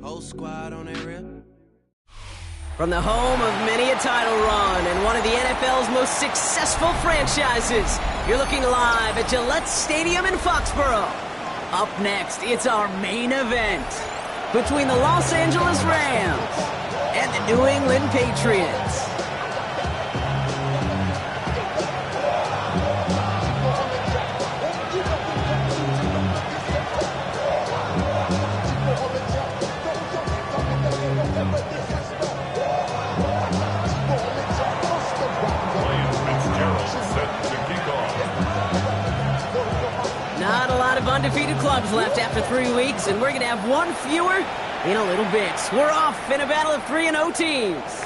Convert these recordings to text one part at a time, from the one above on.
Whole squad on that rip. From the home of many a title run and one of the NFL's most successful franchises, you're looking live at Gillette Stadium in Foxborough. Up next, it's our main event between the Los Angeles Rams and the New England Patriots. Not a lot of undefeated clubs left after 3 weeks, and we're going to have one fewer in a little bit. We're off in a battle of 3-0 teams.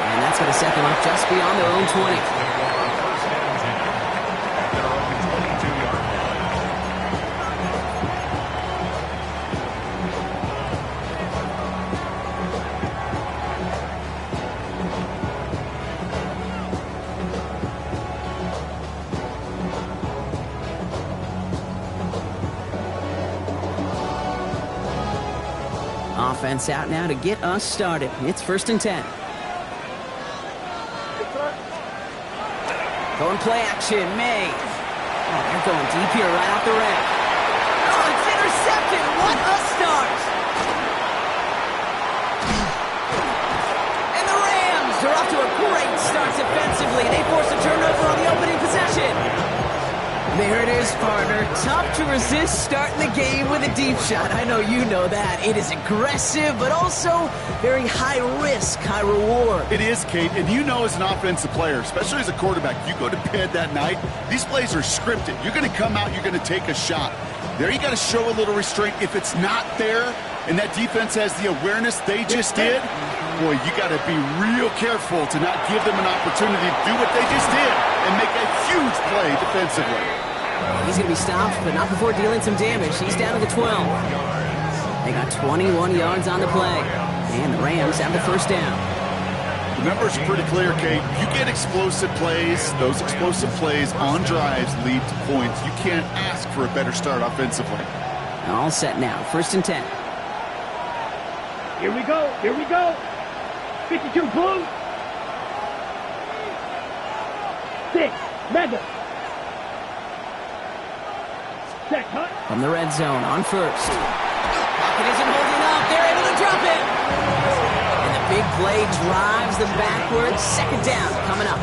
And that's going to set them up just beyond their own 20. Offense out now to get us started. It's 1st and 10. Going play action, May. Oh, they're going deep here right off the rack. Oh, it's intercepted. What a start. And the Rams are off to a great start defensively. They force a turnover on the opening possession. There it is, partner. Tough to resist starting the game with a deep shot. I know you know that. It is aggressive, but also very high risk, high reward. It is, Kate, and you know as an offensive player, especially as a quarterback, you go to bed that night, these plays are scripted. You're going to come out, you're going to take a shot. There you got to show a little restraint. If it's not there, and that defense has the awareness they just did, boy, you got to be real careful to not give them an opportunity to do what they just did and make a huge play defensively. He's going to be stopped, but not before dealing some damage. He's down to the 12. They got 21 yards on the play, and the Rams have the 1st down. The numbers are pretty clear, Kate. You get explosive plays. Those explosive plays on drives lead to points. You can't ask for a better start offensively. All set now. 1st and 10. Here we go. Here we go. 52 blue. 6 red. From the red zone on 1st. Pocket isn't holding up. They're able to drop it. And the big play drives them backwards. 2nd down coming up.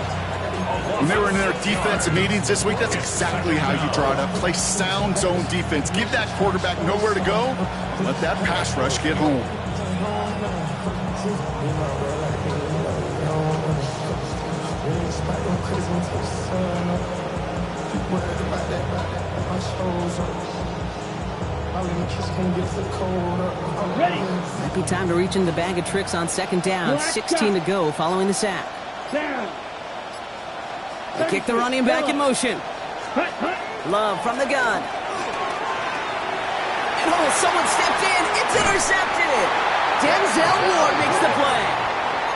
When they were in their defensive meetings this week, that's exactly how you draw it up. Play sound zone defense. Give that quarterback nowhere to go. Let that pass rush get home. Might be time to reach in the bag of tricks on 2nd down. 16 to go following the sack. They kick the running back in motion. Love from the gun. And oh, someone stepped in. It's intercepted. Denzel Ward makes the play.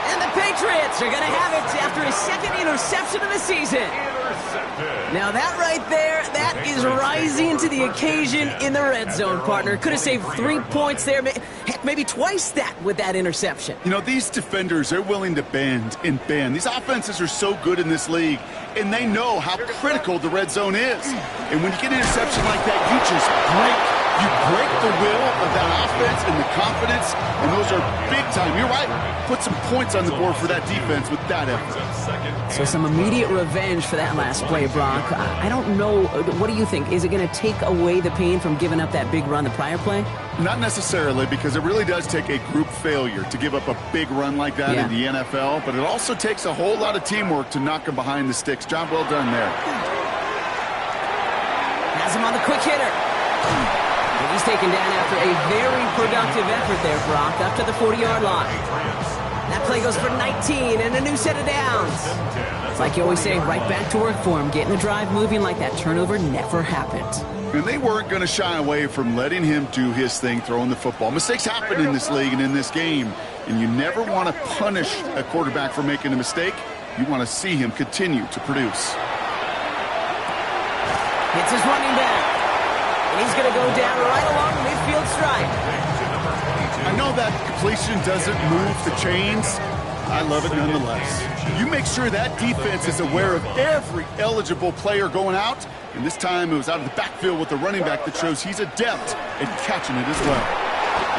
And the Patriots are going to have it after his 2nd interception of the season. Now that right there, that is rising to the occasion in the red zone, partner. Could have saved 3 points there, heck, maybe twice that with that interception. You know, these defenders, they're willing to bend and bend. These offenses are so good in this league, and they know how critical the red zone is. And when you get an interception like that, you just break the will of that offense and the confidence, and those are big time. You're right. Put some points on the board for that defense with that effort. So some immediate revenge for that last play, Brock. I don't know. What do you think? Is it going to take away the pain from giving up that big run the prior play? Not necessarily, because it really does take a group failure to give up a big run like that in the NFL, but it also takes a whole lot of teamwork to knock him behind the sticks. Job well done there. Has him on the quick hitter. He's taken down after a very productive effort there, Brock, up to the 40-yard line. That play goes for 19 and a new set of downs. It's like you always say, right back to work for him, getting the drive moving like that turnover never happened. And they weren't going to shy away from letting him do his thing, throwing the football. Mistakes happen in this league and in this game, and you never want to punish a quarterback for making a mistake. You want to see him continue to produce. Hits his running back. And he's going to go down right along the midfield stripe. though that completion doesn't move the chains, I love it nonetheless. You make sure that defense is aware of every eligible player going out, and this time it was out of the backfield with the running back that shows he's adept at catching it as well.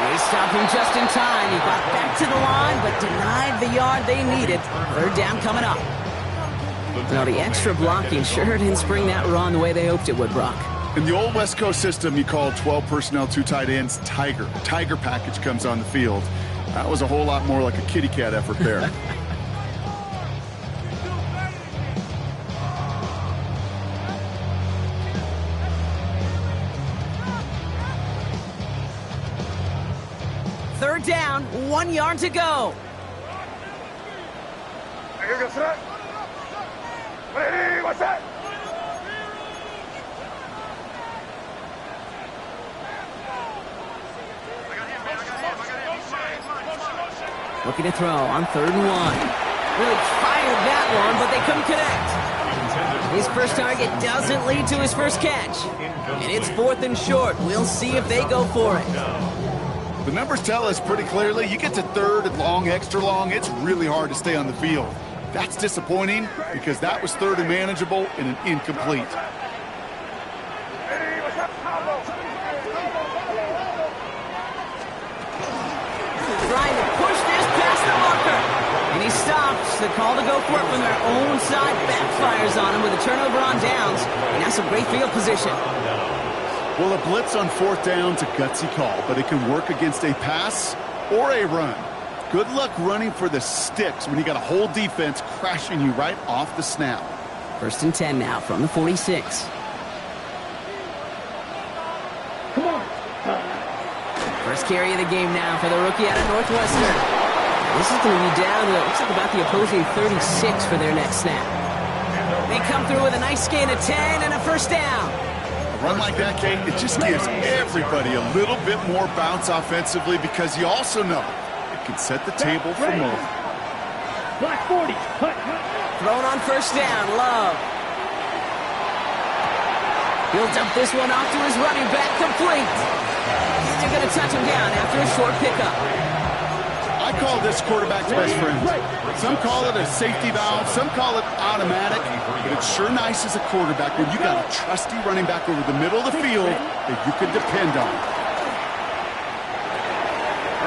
They stopped him just in time. He got back to the line, but denied the yard they needed. Third down coming up. Now, the extra blocking sure didn't spring that run the way they hoped it would, Brock. In the old West Coast system, you call 12 personnel, 2 tight ends, Tiger. Tiger package comes on the field. That was a whole lot more like a kitty cat effort there. Third down, 1 yard to go. What's that? Looking to throw on 3rd and 1. Really fired that one, but they couldn't connect. His first target doesn't lead to his first catch. And it's 4th and short. We'll see if they go for it. The numbers tell us pretty clearly, you get to 3rd and long, extra long, it's really hard to stay on the field. That's disappointing because that was 3rd and manageable and an incomplete. Trying to push this past the marker. And he stops. The call to go for it from their own side backfires on him with a turnover on downs. And that's a great field position. Well, a blitz on 4th down's a gutsy call, but it can work against a pass or a run. Good luck running for the sticks when you got a whole defense crashing you right off the snap. 1st and 10 now from the 46. Come on. First carry of the game now for the rookie out of Northwestern. This is going to be down to, it looks like about the opposing 36 for their next snap. They come through with a nice gain of 10 and a first down. A run like that, Kate, it just gives everybody a little bit more bounce offensively because you also know it can set the table for more. Black 40. Thrown on first down, Love. He'll dump this one off to his running back, complete. They're going to touch him down after a short pickup. I call this quarterback's best friend. Some call it a safety valve, some call it automatic, but it's sure nice as a quarterback when you got a trusty running back over the middle of the field that you can depend on.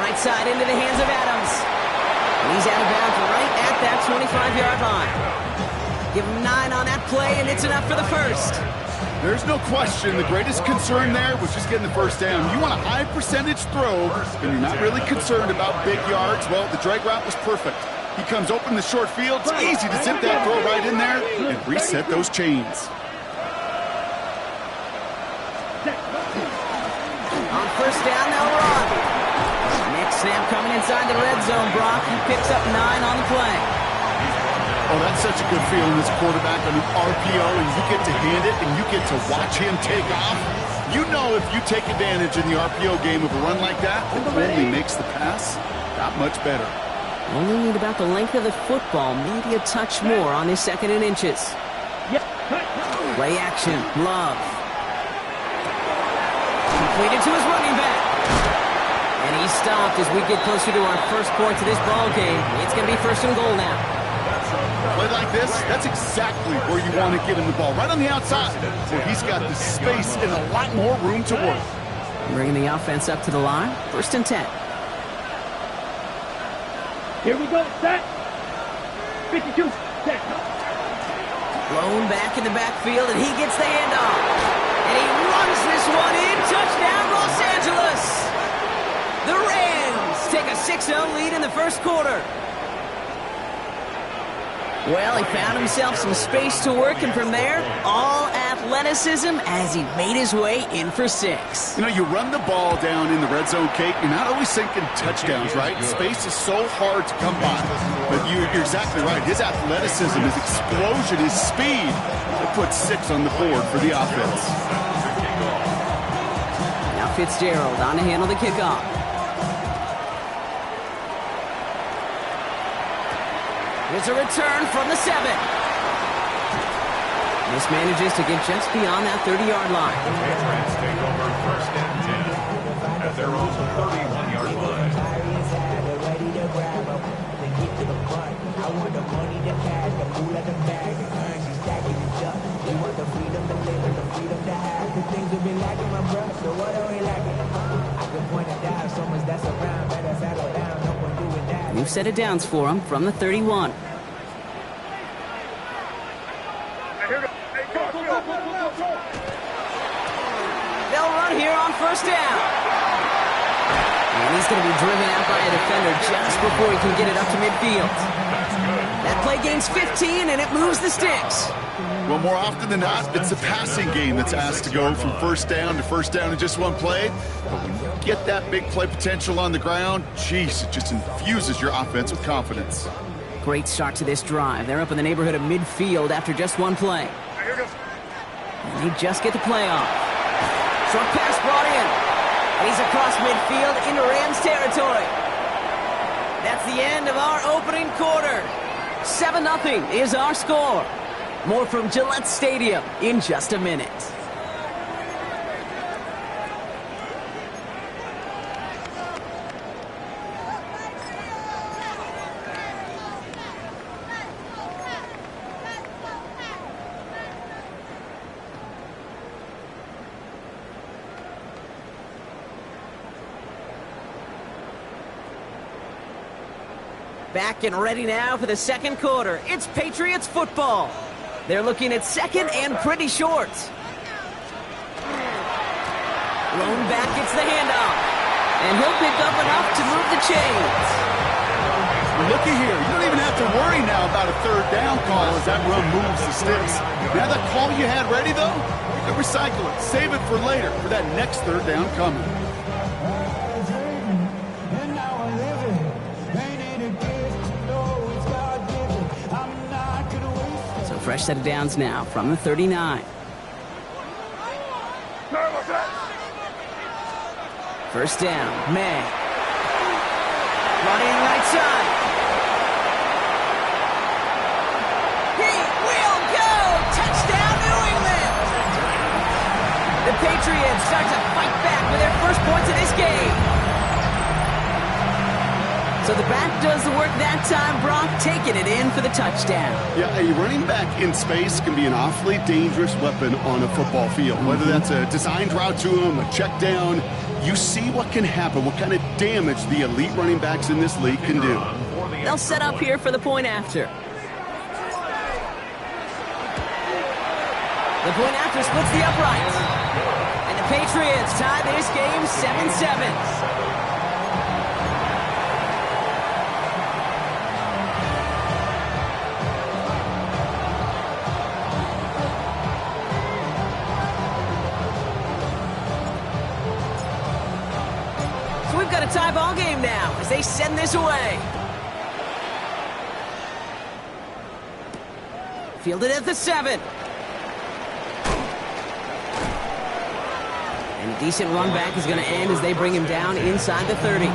Right side into the hands of Adams. And he's out of bounds right at that 25-yard line. Give him 9 on that play, and it's enough for the first. There's no question the greatest concern there was just getting the first down. You want a high percentage throw, and you're not really concerned about big yards. Well, the drag route was perfect. He comes open the short field. It's easy to zip that throw right in there and reset those chains. On first down, they'll run. Next snap coming inside the red zone, Brock. He picks up 9 on the play. Oh, that's such a good feeling as quarterback on an RPO, and you get to hand it, and you get to watch him take off. You know if you take advantage in the RPO game of a run like that, it only makes the pass that much better. Only need about the length of the football, maybe a touch more on his 2nd and inches. Play action, Love. Completed to his running back. And he stopped as we get closer to our first point to this ball game. It's going to be 1st and goal now. Play like this, that's exactly where you want to get him the ball, right on the outside, where he's got the space and a lot more room to work. Bringing the offense up to the line, 1st and 10. Here we go. Set. 52. Set. Blown back in the backfield, and he gets the handoff. And he runs this one in. Touchdown, Los Angeles. The Rams take a 6-0 lead in the first quarter. Well, he found himself some space to work, and from there, all athleticism as he made his way in for 6. You know, you run the ball down in the red zone, Kate, you're not always thinking touchdowns, right? Space is so hard to come by. But you're exactly right. His athleticism, his explosion, his speed, will put 6 on the board for the offense. Now Fitzgerald on to handle the kickoff. Here's a return from the 7. This manages to get just beyond that 30-yard line. The Patriots take over 1st and 10 at their own 31-yard line. want the money, the cash, the moolah, the bag, the currency, stacking it up. We want the freedom to live and the freedom to have. The things we've been lacking, my brother, so what are we lacking? I can point it out, so much that's around, better settle down, no one doing that. New set of downs for him from the 31. They'll run here on first down. And he's going to be driven out by a defender just before he can get it up to midfield. That play gains 15, and it moves the sticks. Well, more often than not, it's the passing game that's asked to go from first down to first down in just one play. But when you get that big play potential on the ground, geez, it just infuses your offense with confidence. Great start to this drive. They're up in the neighborhood of midfield after just one play. And they just get the play off. Short pass brought in. And he's across midfield into Rams territory. That's the end of our opening quarter. 7-0 is our score. More from Gillette Stadium in just a minute. Back and ready now for the second quarter. It's Patriots football. They're looking at second and pretty short. Lone back gets the handoff. And he'll pick up enough to move the chains. Well, looky here. You don't even have to worry now about a third down call as that run moves the sticks. Now that call you had ready, though, you can recycle it. Save it for later for that next third down coming. Fresh set of downs now from the 39. First down, May. Running right side. He will go! Touchdown, New England! The Patriots start to fight back with their first points of this game. So the back does the work that time, Brock, taking it in for the touchdown. Yeah, a running back in space can be an awfully dangerous weapon on a football field. Whether that's a designed route to him, a check down, you see what can happen, what kind of damage the elite running backs in this league can do. They'll set up here for the point after. The point after splits the uprights. And the Patriots tie this game 7-7. We've got a tie ball game now as they send this away. Fielded at the 7. And a decent run back is going to end as they bring him down inside the 30.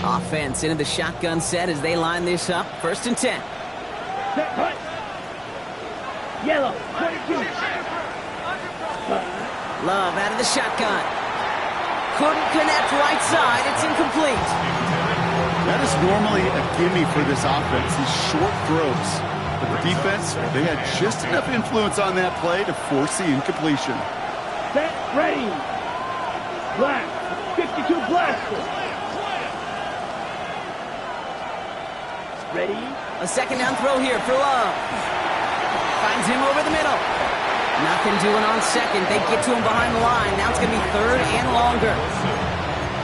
Offense into the shotgun set as they line this up. 1st and 10. Set, right. Yellow, 22. Love out of the shotgun. Couldn't connect right side. It's incomplete. That is normally a gimme for this offense, these short throws. But the defense, they had just enough influence on that play to force the incompletion. Set, ready. Black, 52 blaster. Ready? A second down throw here for Love. Finds him over the middle. Nothing doing on second. They get to him behind the line. Now it's going to be third and longer.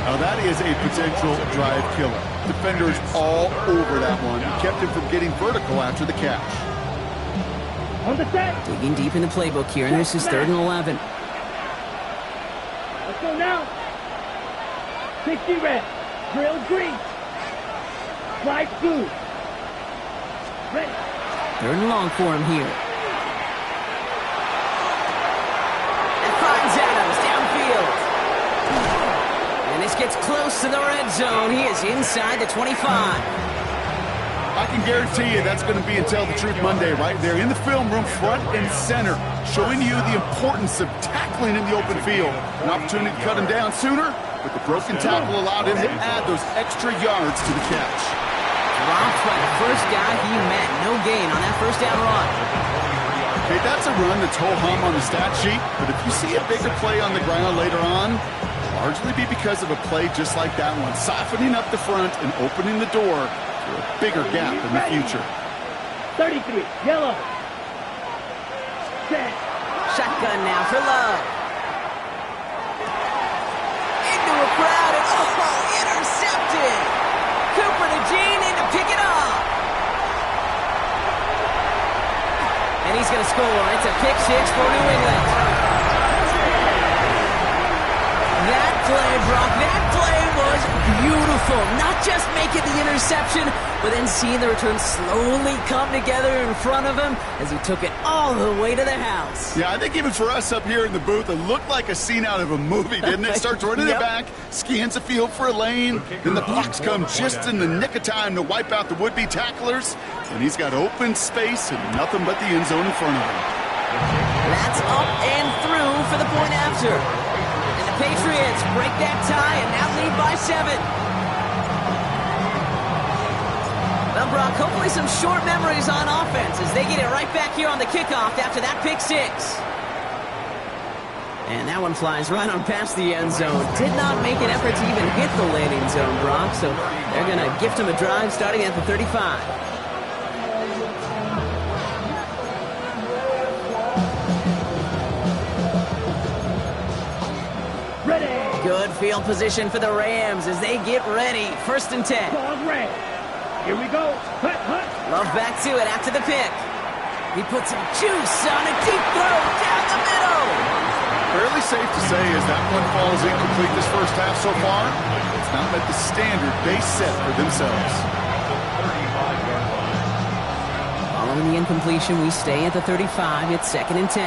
Now that is a potential drive killer. Defenders all over that one. He kept him from getting vertical after the catch. On the set. Digging deep in the playbook here, and this is 3rd and 11. Let's go now. 60 red. Drill green. Slide blue. Ready. 3rd and long for him here. And finds Adams downfield. And this gets close to the red zone. He is inside the 25. I can guarantee you that's going to be Tell the Truth Monday right there in the film room, front and center, showing you the importance of tackling in the open field. An opportunity to cut him down sooner, but the broken tackle allowed him to add those extra yards to the catch. Dropped by the first guy he met. No gain on that first down run. Okay, that's a run that's ho-hum on the stat sheet, but if you see a bigger play on the ground later on, largely be because of a play just like that one, softening up the front and opening the door for a bigger gap in the future. 33, yellow. Set. Shotgun now for Love. Into a crowd and intercepted. Cooper to Gene in to pick it up. And he's going to score. It's a pick six for New England. That play, Brock, that play was beautiful. Not just making the interception, but then seeing the return slowly come together in front of him as he took it all the way to the house. Yeah, I think even for us up here in the booth, it looked like a scene out of a movie, didn't it? Starts running it back, scans the field for a lane, then the blocks come just in the nick of time to wipe out the would-be tacklers, and he's got open space and nothing but the end zone in front of him. That's up and through for the point after. And the Patriots break that tie and now lead by 7. Well, Brock, hopefully some short memories on offense as they get it right back here on the kickoff after that pick six. And that one flies right on past the end zone. Did not make an effort to even hit the landing zone, Brock, so they're going to gift him a drive starting at the 35. Good field position for the Rams as they get ready. 1st and 10. Ball's red. Here we go. Hut, hut. Love back to it after the pick. He puts some juice on a deep throw down the middle. Fairly safe to say as that one falls incomplete this first half so far, it's not met the standard they set for themselves. Following the incompletion, we stay at the 35. It's 2nd and 10.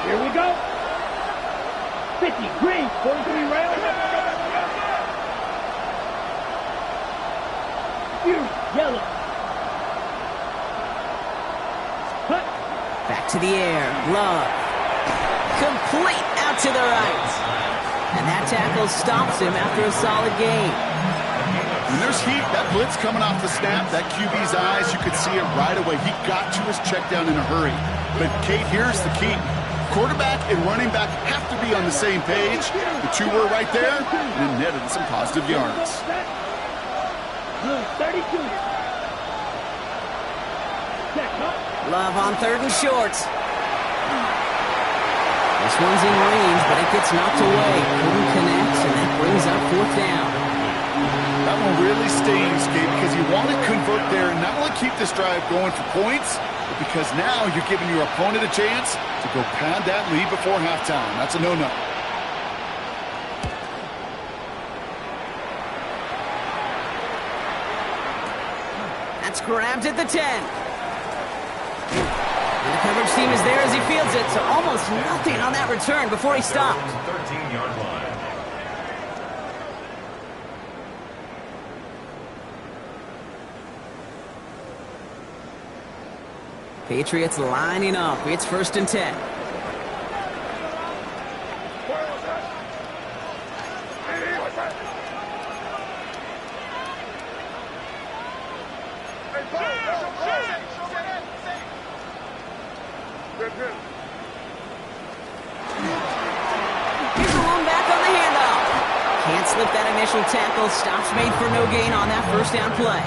Here we go. 50, green, 43 rail. Yellow. Hut. Back to the air. Love. Complete out to the right. And that tackle stops him after a solid gain. When there's heat, that blitz coming off the snap, that QB's eyes, you could see it right away. He got to his check down in a hurry. But, Kate, here's the key. Quarterback and running back have to be on the same page. The two were right there and netted some positive yards. 32. Love on 3rd and short. This one's in range, but it gets knocked away. Couldn't connect, and that brings up 4th down. That one really stings, Gabe, because you want to convert there and not only keep this drive going for points, but because now you're giving your opponent a chance to go pad that lead before halftime. That's a no-no. That's grabbed at the 10. And the coverage team is there as he fields it, so almost nothing on that return before he stopped. 13-yard line. Patriots lining up. It's 1st and 10. Here's a long back on the handoff. Can't slip that initial tackle. Stops made for no gain on that first down play.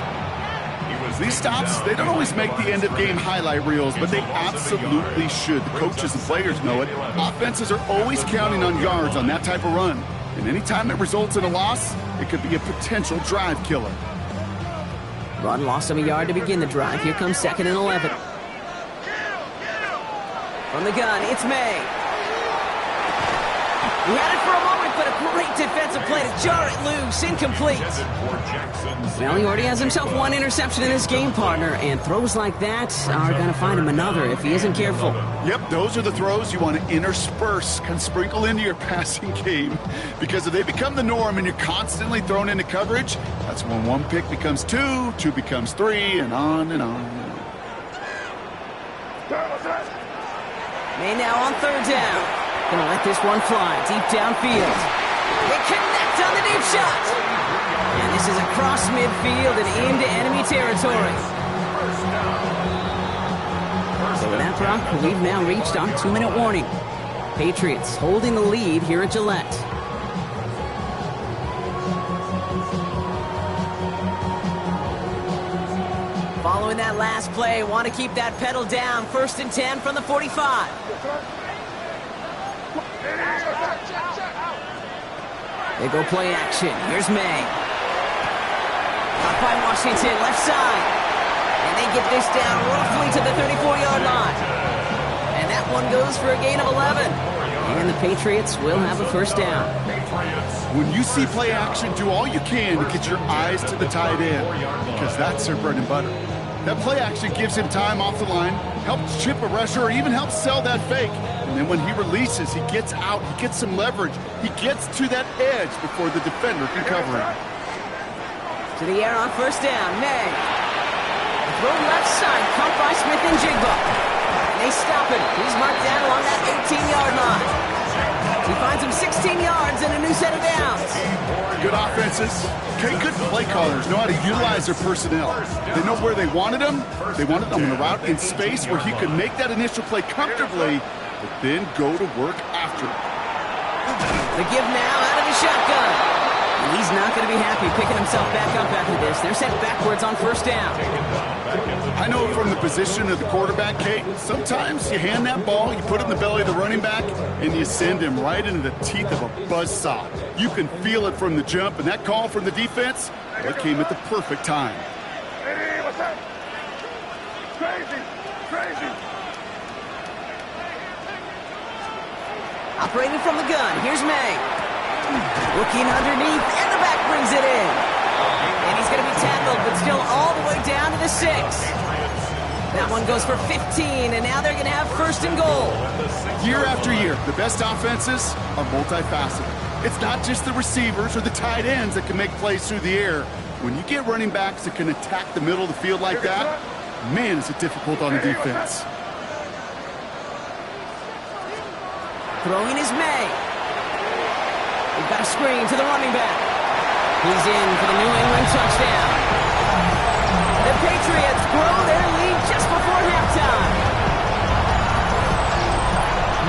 happens. These stops, they don't always make the end-of-game highlight reels, but they absolutely should. The coaches and players know it. Offenses are always counting on yards on that type of run. And anytime it results in a loss, it could be a potential drive killer. Run lost him a yard to begin the drive. Here comes 2nd and 11. From the gun, it's May. He had it for a moment, but a great defensive play to jar it loose. Incomplete. Well, he already has himself one interception in his game, partner, and throws like that are going to find him another if he isn't careful. Yep, those are the throws you want to intersperse, can sprinkle into your passing game. Because if they become the norm and you're constantly thrown into coverage, that's when one pick becomes two, two becomes three, and on and on. May now on 3rd down. Gonna let this one fly deep downfield. They connect on the deep shot. And this is across midfield and into enemy territory. So with that, Brock, we've now reached our 2-minute warning. Patriots holding the lead here at Gillette. Following that last play, want to keep that pedal down. 1st and 10 from the 45. They go play action. Here's May. Caught by Washington, left side. And they get this down roughly to the 34-yard line. And that one goes for a gain of 11. And the Patriots will have a 1st down. When you see play action, do all you can to get your eyes to the tight end, because that's their bread and butter. That play action gives him time off the line, helps chip a rusher, or even helps sell that fake. And then when he releases, he gets out, he gets some leverage. He gets to that edge before the defender can cover him. To the air on 1st down, May. Throw left side, caught by Smith and Jigba. And they stop him. He's marked down along that 18-yard line. He finds him 16 yards and a new set of downs. Good offenses. Good play callers know how to utilize their personnel. They know where they wanted them. They wanted them on the route in space where he could make that initial play comfortably, but then go to work after it. The give now out of the shotgun. And he's not going to be happy picking himself back up after this. They're sent backwards on 1st down. I know from the position of the quarterback, Kate, sometimes you hand that ball, you put it in the belly of the running back, and you send him right into the teeth of a buzzsaw. You can feel it from the jump, and that call from the defense, that came at the perfect time. Hey, what's up? Crazy, crazy. Operating from the gun, here's May. Looking underneath, and the back brings it in. And he's going to be tackled, but still all the way down to the 6. That one goes for 15, and now they're going to have 1st and goal. Year after year, the best offenses are multifaceted. It's not just the receivers or the tight ends that can make plays through the air. When you get running backs that can attack the middle of the field like that, man, is it difficult on the defense. Throwing is May. We've got a screen to the running back. He's in for the New England touchdown. The Patriots grow their lead just before halftime.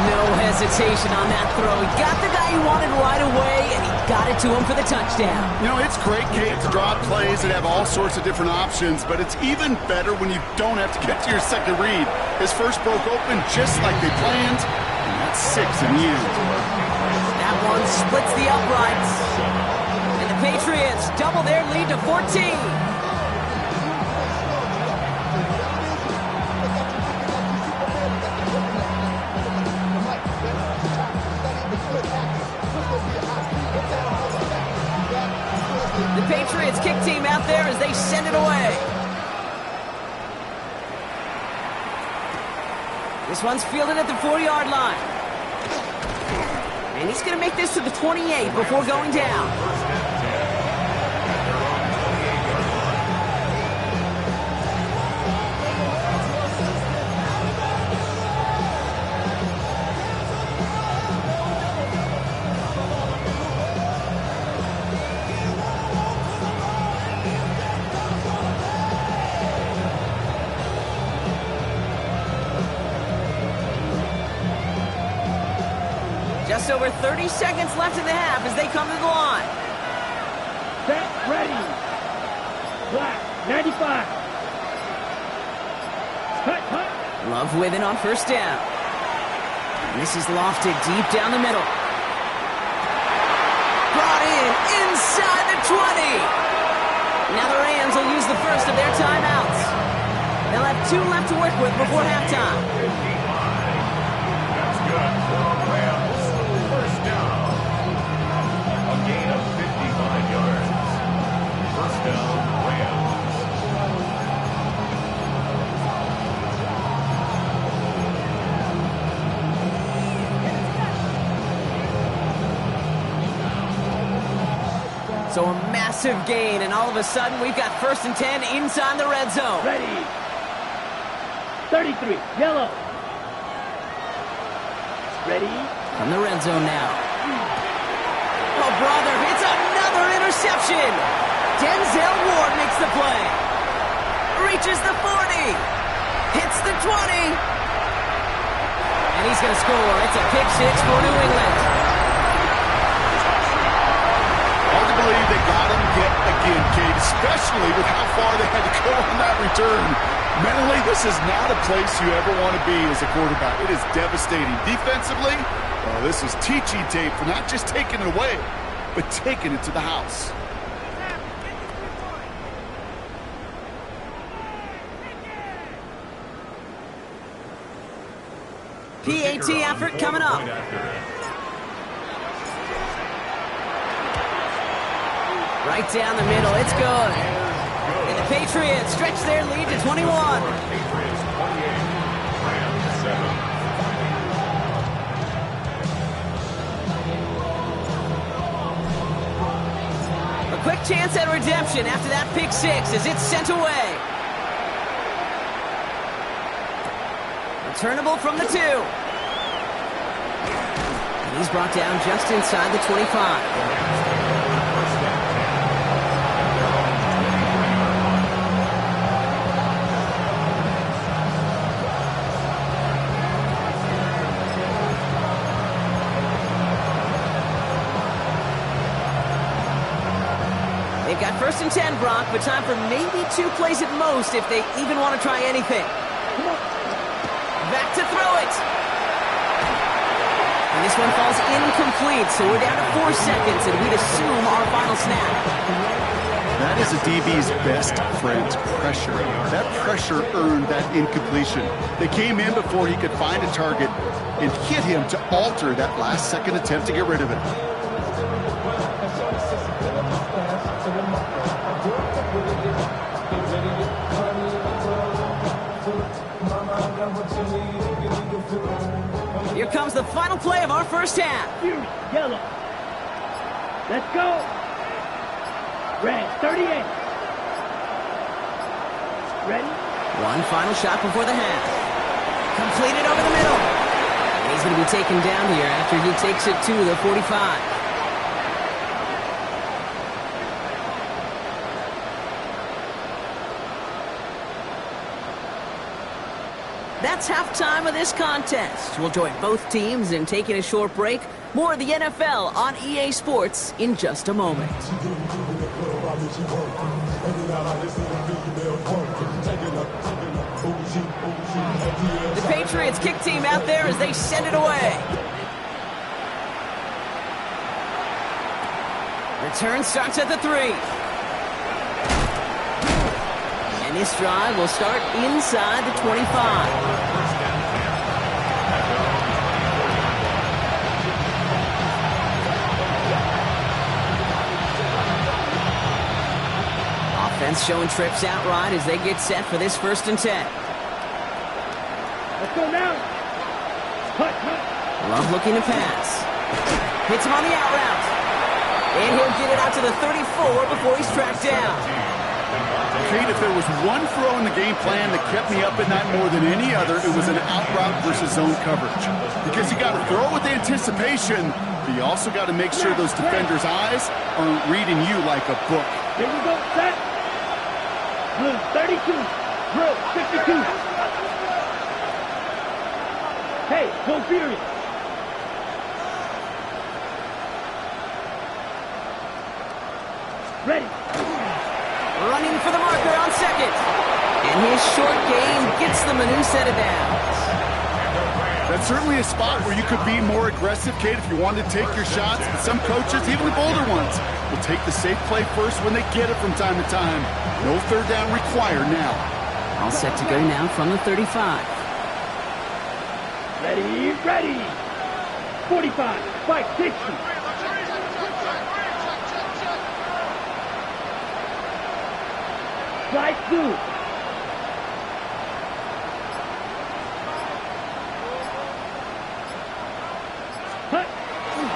No hesitation on that throw. He got the guy he wanted right away, and he got it to him for the touchdown. You know, it's great, Kate, to draw up plays that have all sorts of different options, but it's even better when you don't have to get to your second read. His first broke open just like they planned, and that's 6 in the end. That one splits the uprights. And the Patriots double their lead to 14. The Patriots kick team out there as they send it away. This one's fielded at the 4-yard line. And he's going to make this to the 28 before going down. Just over 30 seconds left in the half as they come to the line. Set, ready. Black, 95. Love with it on first down. And this is lofted deep down the middle. Brought in inside the 20. Now the Rams will use the first of their timeouts. They'll have 2 left to work with before halftime. That's good for the Rams. First down. A gain of 55 yards. First down, Rams. So a massive gain, and all of a sudden we've got 1st and 10 inside the red zone. Ready. 33, yellow. Ready. From the red zone now. Oh, brother, it's another interception. Denzel Ward makes the play. Reaches the 40. Hits the 20. And he's going to score. It's a pick 6 for New England. Hard to believe they got him yet again, Kate, especially with how far they had to go on that return. Mentally, this is not a place you ever want to be as a quarterback. It is devastating. Defensively, well, this is teaching tape for not just taking it away, but taking it to the house. PAT effort coming up. Right down the middle, it's good. And the Patriots stretch their lead to 21. Patriots 28, Rams 7. A quick chance at redemption after that pick 6 as it's sent away. Returnable from the 2. And he's brought down just inside the 25. They've got 1st and 10, Brock, but time for maybe 2 plays at most if they even want to try anything. Back to throw it. And this one falls incomplete, so we're down to 4 seconds, and we'd assume our final snap. That is a DB's best friend, pressure. That pressure earned that incompletion. They came in before he could find a target and hit him to alter that last-second attempt to get rid of it. Here comes the final play of our first half. Yellow. Let's go. Red, 38. Ready? One final shot before the half. Completed over the middle. And he's going to be taken down here after he takes it to the 45. That's halftime of this contest. We'll join both teams in taking a short break. More of the NFL on EA Sports in just a moment. The Patriots kick team out there as they send it away. Return starts at the 3. And this drive will start inside the 25. Offense showing trips outright as they get set for this 1st and 10. Let's go now. Cut. Love looking to pass. Hits him on the out route. And he'll get it out to the 34 before he's tracked down. Kate, if there was one throw in the game plan that kept me up at night more than any other, it was an out route versus zone coverage. Because you got to throw with anticipation, but you also got to make sure those defenders' eyes aren't reading you like a book. Here we go, set. Blue, 32. Blue, 52. Hey, go furious. Ready. Running for the marker on 2nd. And his short game gets them a new set of downs. That's certainly a spot where you could be more aggressive, Kate, if you wanted to take your shots. But some coaches, even the bolder ones, will take the safe play first when they get it from time to time. No third down required now. All set to go now from the 35. Ready, ready. 45, 560. Slide two.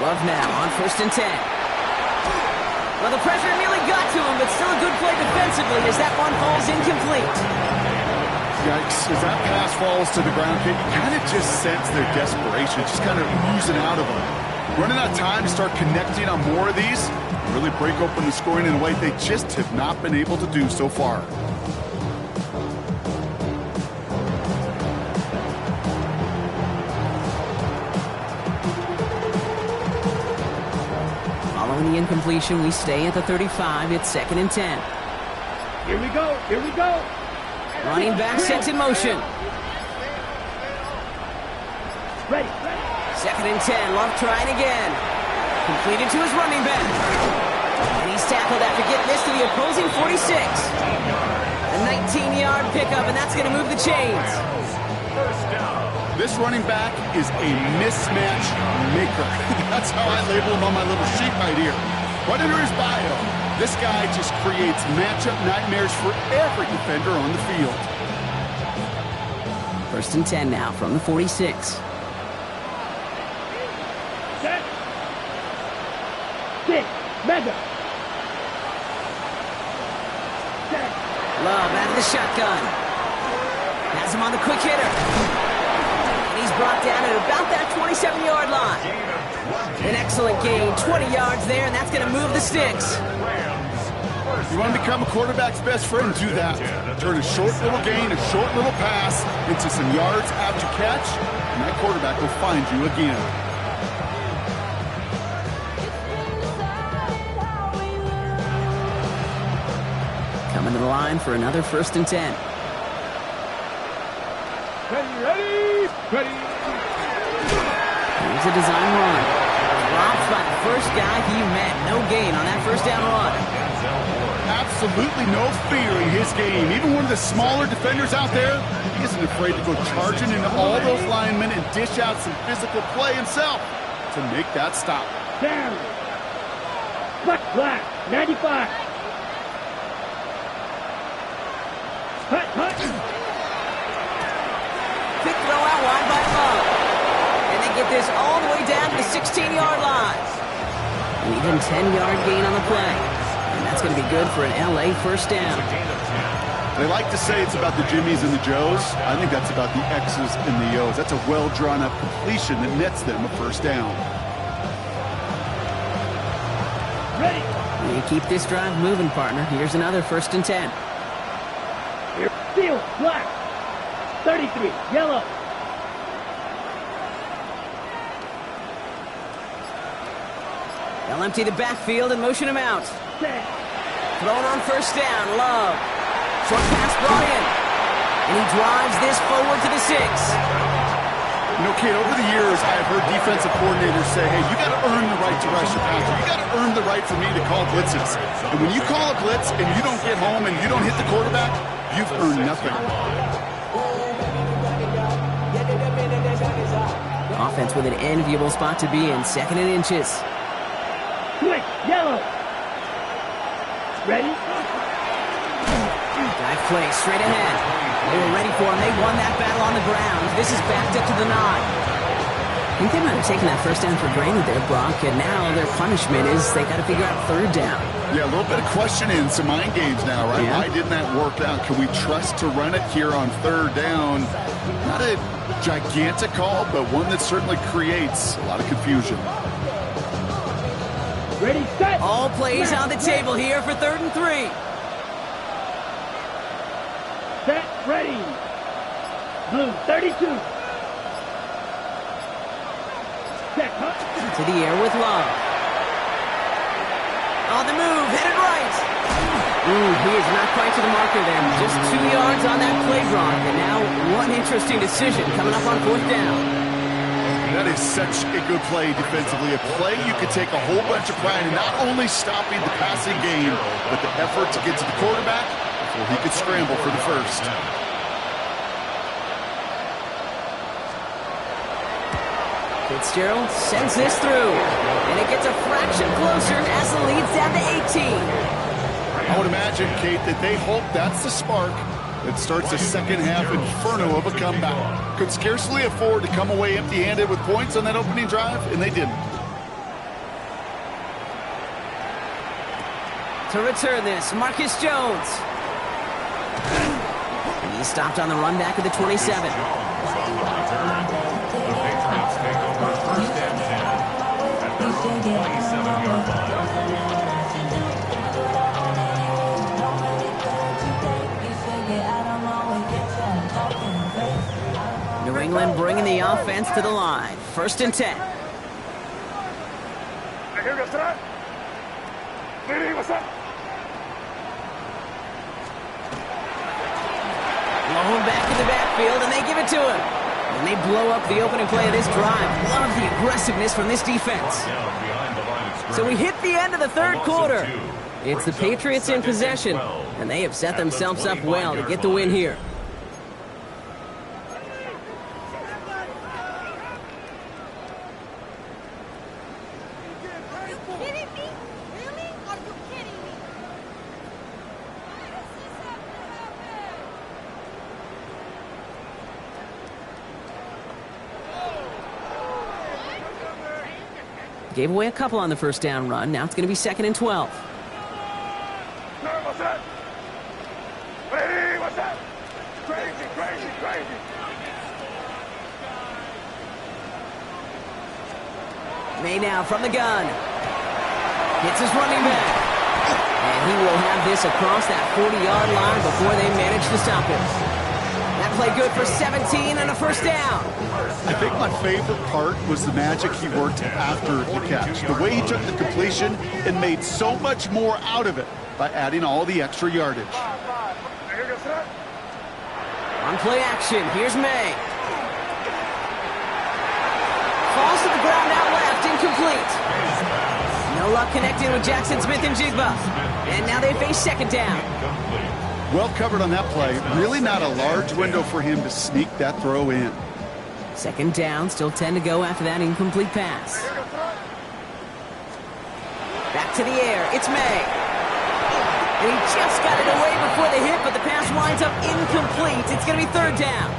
Love now on 1st and 10. Well, the pressure nearly got to him, but still a good play defensively as that one falls incomplete. Yikes, as that pass falls to the ground, Kate, you kind of just sense their desperation, just kind of oozing out of them. Running out of time to start connecting on more of these, really break open the scoring in a way they just have not been able to do so far. Following the incompletion, we stay at the 35. It's 2nd and 10. Here we go, here we go. Running back sets in motion. Ready. 2nd and 10. Love trying again. Completed to his running back. And he's tackled after getting this to the opposing 46. A 19-yard pickup, and that's going to move the chains. This running back is a mismatch maker. That's how I label him on my little sheet right here. Right under his bio. This guy just creates matchup nightmares for every defender on the field. 1st and 10 now from the 46. Set. 6. Mega. Set. Love out of the shotgun. Has him on the quick hitter. And he's brought down at about that 27-yard line. An excellent gain, 20 yards there, and that's going to move the sticks. You want to become a quarterback's best friend, do that. Turn a short little gain, a short little pass into some yards after catch, and that quarterback will find you again. Coming to the line for another 1st and 10. Ready, ready. Here's a design run. Dropped by the first guy he met. No gain on that 1st down run. Absolutely no fear in his game. Even one of the smaller defenders out there, he isn't afraid to go charging into all those linemen and dish out some physical play himself to make that stop. Down. Black, 95. Hut, hut. Quick throw out wide by Love. And they get this all the way down to the 16-yard line. An even 10-yard gain on the play. And that's going to be good for an LA 1st down. They like to say it's about the Jimmies and the Joes. I think that's about the X's and the O's. That's a well-drawn-up completion that nets them a 1st down. Ready. You keep this drive moving, partner. Here's another 1st and 10. Here, field, black. 33, yellow. They'll empty the backfield and motion him out. Set. Thrown on 1st down, Love. Short pass brought in. And he drives this forward to the 6. You know, Kate, over the years, I have heard defensive coordinators say, hey, you got to earn the right to rush your passer. You got to earn the right for me to call blitzes. And when you call a blitz and you don't get home and you don't hit the quarterback, you've earned nothing. Offense with an enviable spot to be in, 2nd and inches. Quick, yellow. Ready? Dive play straight ahead. They were ready for him. They won that battle on the ground. This is backed up to the 9. I think they might have taken that 1st down for granted there, Brock, and now their punishment is they got to figure out 3rd down. Yeah, a little bit of questioning, some mind games now, right? Yeah. Why didn't that work out? Can we trust to run it here on 3rd down? Not a gigantic call, but one that certainly creates a lot of confusion. Ready, set. All plays on the table here for 3rd and 3. Set, ready. Blue, 32. Set, hut. To the air with Love. On the move, headed right. He is not quite to the marker there. Just 2 yards on that play, Brock. And now one interesting decision coming up on 4th down. That is such a good play defensively. A play you could take a whole bunch of pride in not only stopping the passing game, but the effort to get to the quarterback before he could scramble for the first. Fitzgerald sends this through, and it gets a fraction closer as the lead's down to 18. I would imagine, Kate, that they hope that's the spark that starts a second-half inferno of a comeback. Could scarcely afford to come away empty-handed with points on that opening drive, and they didn't. To return this, Marcus Jones. And he's stopped on the run back at the 27. New England bringing the offense to the line. 1st and 10. Blown back in the backfield, and they give it to him. And they blow up the opening play of this drive. Love the aggressiveness from this defense. So we hit the end of the 3rd quarter. It's the Patriots in possession, and they have set themselves up well to get the win here. Gave away a couple on the 1st down run. Now it's going to be 2nd and 12. May now from the gun. Hits his running back. And he will have this across that 40-yard line before they manage to stop him. That play good for 17 and a 1st down. I think my favorite part was the magic he worked after the catch. The way he took the completion and made so much more out of it by adding all the extra yardage. On play action, here's May. Falls to the ground out left, incomplete. No luck connecting with Jackson Smith-Njigba. And now they face 2nd down. Well covered on that play. Really not a large window for him to sneak that throw in. 2nd down, still 10 to go after that incomplete pass. Back to the air, it's May. And he just got it away before the hit, but the pass winds up incomplete. It's going to be 3rd down.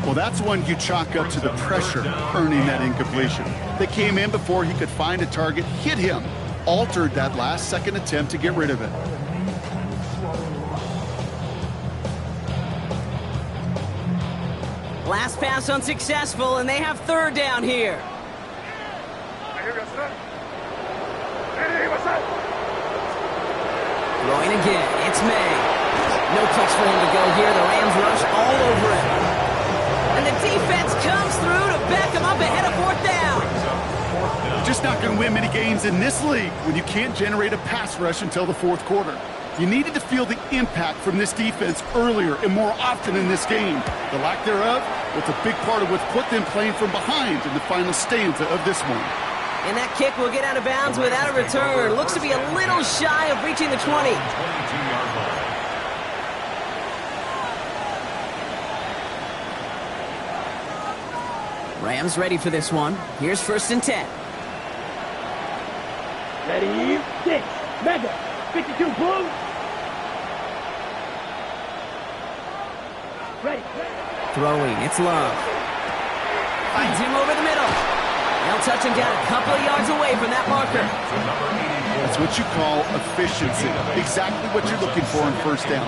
Well, that's one you chalk up to the pressure earning that incompletion. They came in before he could find a target, hit him, altered that last-second attempt to get rid of it. Last pass unsuccessful, and they have 3rd down here. Throwing again, it's May. No place for him to go here. The Rams rush all over him. And the defense comes through to back him up ahead of 4th down. Just not going to win many games in this league when you can't generate a pass rush until the 4th quarter. You needed to feel the impact from this defense earlier and more often in this game. The lack thereof was a big part of what's put them playing from behind in the final stanza of this one. And that kick will get out of bounds without a return. Looks to be a little shy of reaching the 20. Rams ready for this one. Here's 1st and 10. Ready, 6, mega, 52, blue. Ready. Throwing, it's Love. Finds him over the middle. They'll touch him down a couple of yards away from that marker. That's what you call efficiency. Exactly what you're looking for in 1st down.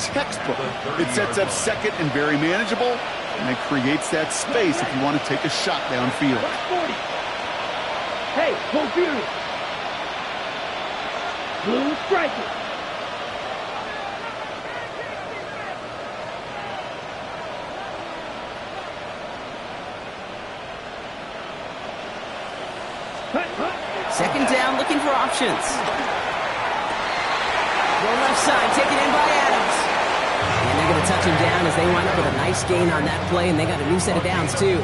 Textbook. It sets up 2nd and very manageable, and it creates that space if you want to take a shot downfield. 40. Hey, full field. Blue striker. Second down, looking for options. Go left side, taken in by Adams. And they're going to touch him down as they wind up with a nice gain on that play, and they got a new set of downs, too.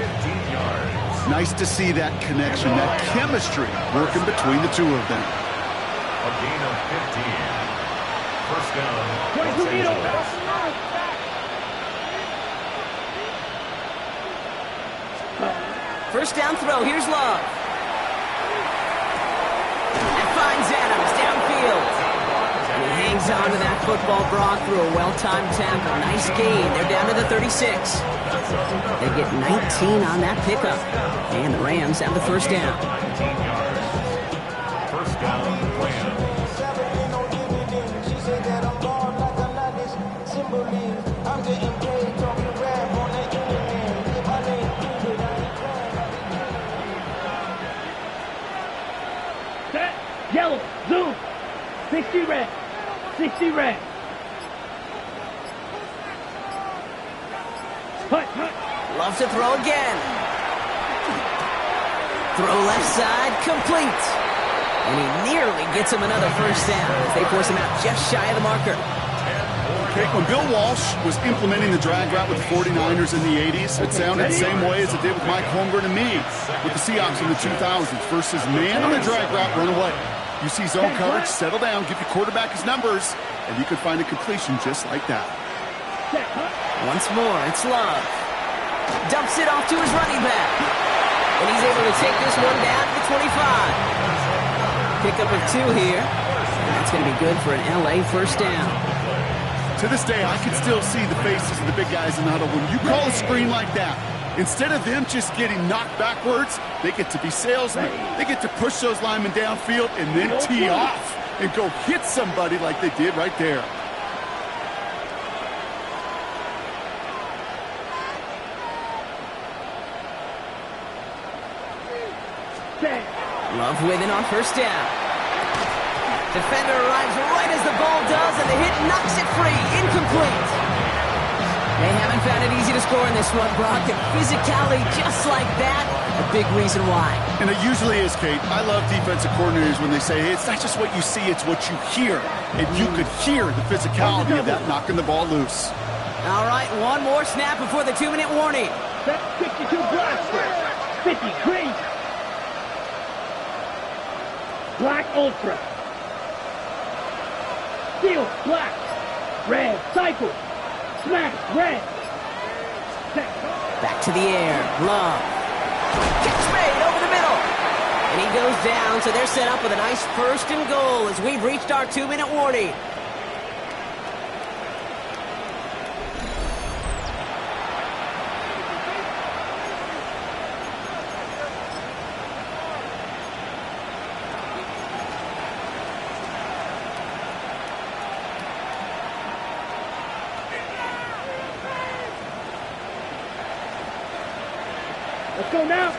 Nice to see that connection, that chemistry working between the two of them. A gain of 15. First down, Los 22 meters. Angeles. First down throw. Here's Love. And finds Adams downfield. And he hangs on to that football, Brock, through a well-timed tackle. Nice gain. They're down to the 36. They get 19 on that pickup. And the Rams have the first down. 19 yards. First down, Rams. She said that I'm gone like a lot of symbolism. I'm getting paid, talking rap on the internet. If I ain't good, I ain't glad. Set. Yellow. Zoom. 60 red. 60 red. Hut. Loves to throw again. Throw left side, complete. And he nearly gets him another first down as they force him out just shy of the marker. Okay, when Bill Walsh was implementing the drag route with the 49ers in the 80s, it sounded the same way as it did with Mike Holmgren and me with the Seahawks in the 2000s. Versus man on the drag route, run away. You see zone coverage, settle down, give your quarterback his numbers, and you could find a completion just like that. Once more, it's Love. Dumps it off to his running back. And he's able to take this one down to the 25. Pickup of 2 here. And that's going to be good for an LA first down. To this day, I can still see the faces of the big guys in the huddle. When you call a screen like that, instead of them just getting knocked backwards, they get to be salesmen. They get to push those linemen downfield and then tee off and go hit somebody like they did right there. Love with it on first down. Defender arrives right as the ball does, and the hit knocks it free. Incomplete. They haven't found it easy to score in this one, Brock, and physicality just like that, a big reason why. And it usually is, Kate. I love defensive coordinators when they say, hey, it's not just what you see, it's what you hear. And you could hear the physicality of that knocking the ball loose. All right, one more snap before the 2-minute warning. Set 52 blaster. 50 green. Black ultra. Steel black. Red cycle. Smash red. Set. Back to the air. Love. Catch made over the middle. And he goes down, so they're set up with a nice first and goal as we've reached our 2-minute warning. Let's go now.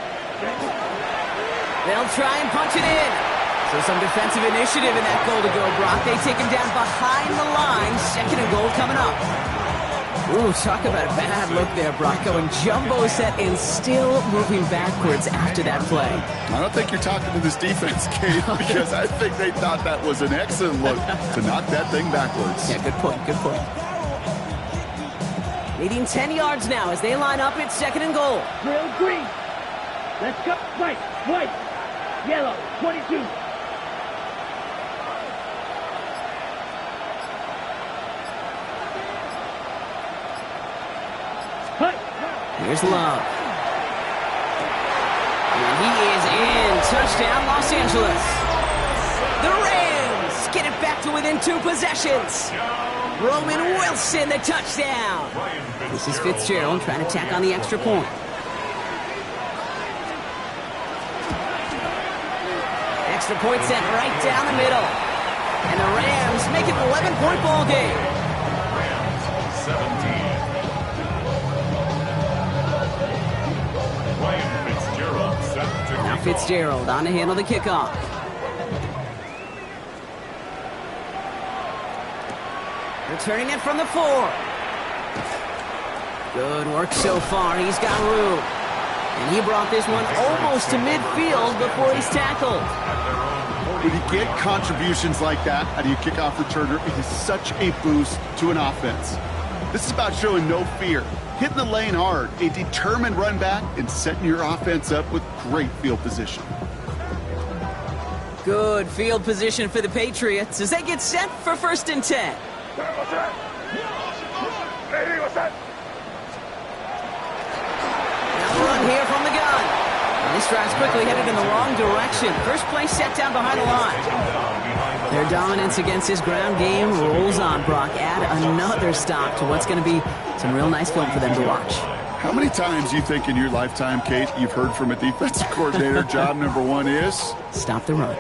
They'll try and punch it in. So some defensive initiative in that goal to go, Brock. They take him down behind the line. Second and goal coming up. Ooh, talk about a bad look there, Brock. Going jumbo set and still moving backwards after that play. I don't think you're talking to this defense, Kate, because I think they thought that was an excellent look to knock that thing backwards. Yeah, good point, good point. Needing 10 yards now as they line up. It's second and goal. Drill green. Let's go. White. Yellow. 22. Hut. Here's Love. And he is in. Touchdown, Los Angeles. The Rams get it back to within 2 possessions. Roman Wilson, the touchdown. This is Fitzgerald trying to tack on the extra point. Extra point set right down the middle. And the Rams make it an 11-point ball game. Rams 17. Ryan Fitzgerald set to Now kick Fitzgerald on to handle the kickoff. Returning it from the 4. Good work so far. He's got room. And he brought this one almost to midfield before he's tackled. When you get contributions like that out of your kickoff returner, it is such a boost to an offense. This is about showing no fear, hitting the lane hard, a determined run back, and setting your offense up with great field position. Good field position for the Patriots as they get set for 1st and 10. Now the run here from the gun. And this drive's quickly headed in the wrong direction. First play set down behind the line. Their dominance against this ground game rolls on, Brock. Add another stop to what's going to be some real nice film for them to watch. How many times you think in your lifetime, Kate, you've heard from a defensive coordinator, job number one is? Stop the run.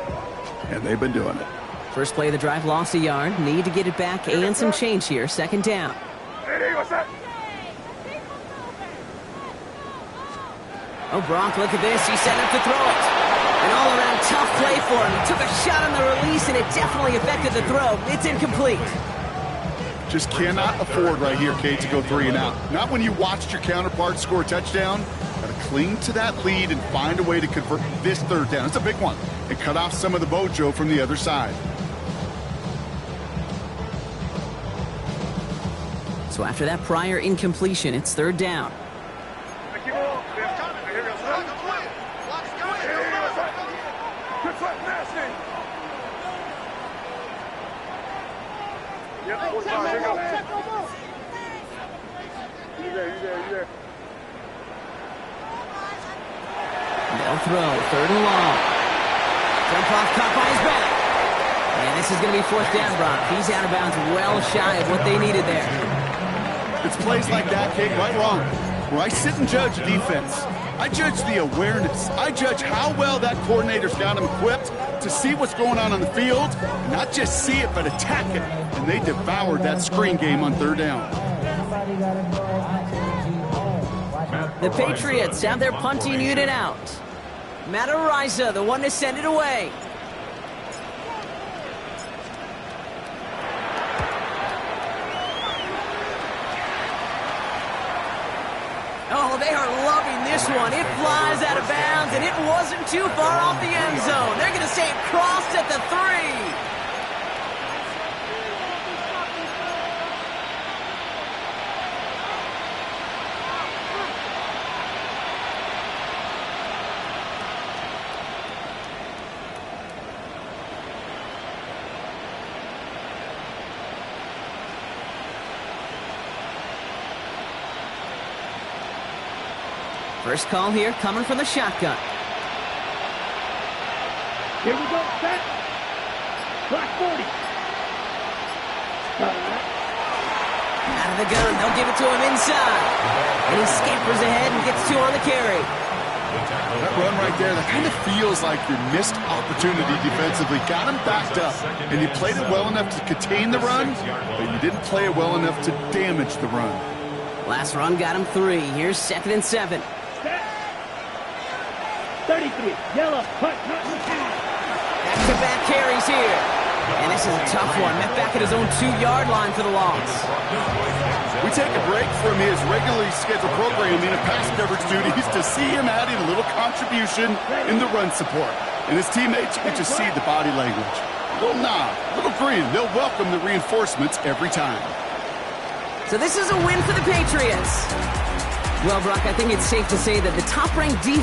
And they've been doing it. First play of the drive, lost a yard. Need to get it back and some change here. 2nd down. Oh, Brock, look at this. He's set up to throw it. An all-around tough play for him. He took a shot on the release, and it definitely affected the throw. It's incomplete. Just cannot afford right here, Kate, to go 3 and out. Not when you watched your counterpart score a touchdown. Got to cling to that lead and find a way to convert this 3rd down. It's a big one. And cut off some of the mojo from the other side. So after that prior incompletion, it's 3rd down. They'll throw, 3rd and long. Jump off, caught by his back. And this is going to be 4th down, Brock. He's out of bounds, well shy of what they needed there. It's plays like that, Kate, right wrong, where I sit and judge defense. I judge the awareness. I judge how well that coordinator's got him equipped to see what's going on the field, and not just see it, but attack it. And they devoured that screen game on 3rd down. The Patriots have their punting unit out. Matt Araiza, the one to send it away. Oh, they are loving this one. It flies out of bounds, and it wasn't too far off the end zone. They're going to say it crossed at the 3. First call here coming from the shotgun. Here we go, set. Clock 40. Out of the gun, they'll give it to him inside. And he scampers ahead and gets 2 on the carry. That run right there, that kind of feels like your missed opportunity defensively. Got him backed up, and you played it well enough to contain the run, but you didn't play it well enough to damage the run. Last run got him 3. Here's 2nd and 7. 33, yellow, punt. Back-to-back carries here. And this is a tough one. Met back at his own 2-yard line for the loss. We take a break from his regularly scheduled programming of pass coverage duties to see him adding a little contribution in the run support. And his teammates get to see the body language. A little nod, a little grin. They'll welcome the reinforcements every time. So this is a win for the Patriots. Well, Brock, I think it's safe to say that the top-ranked defense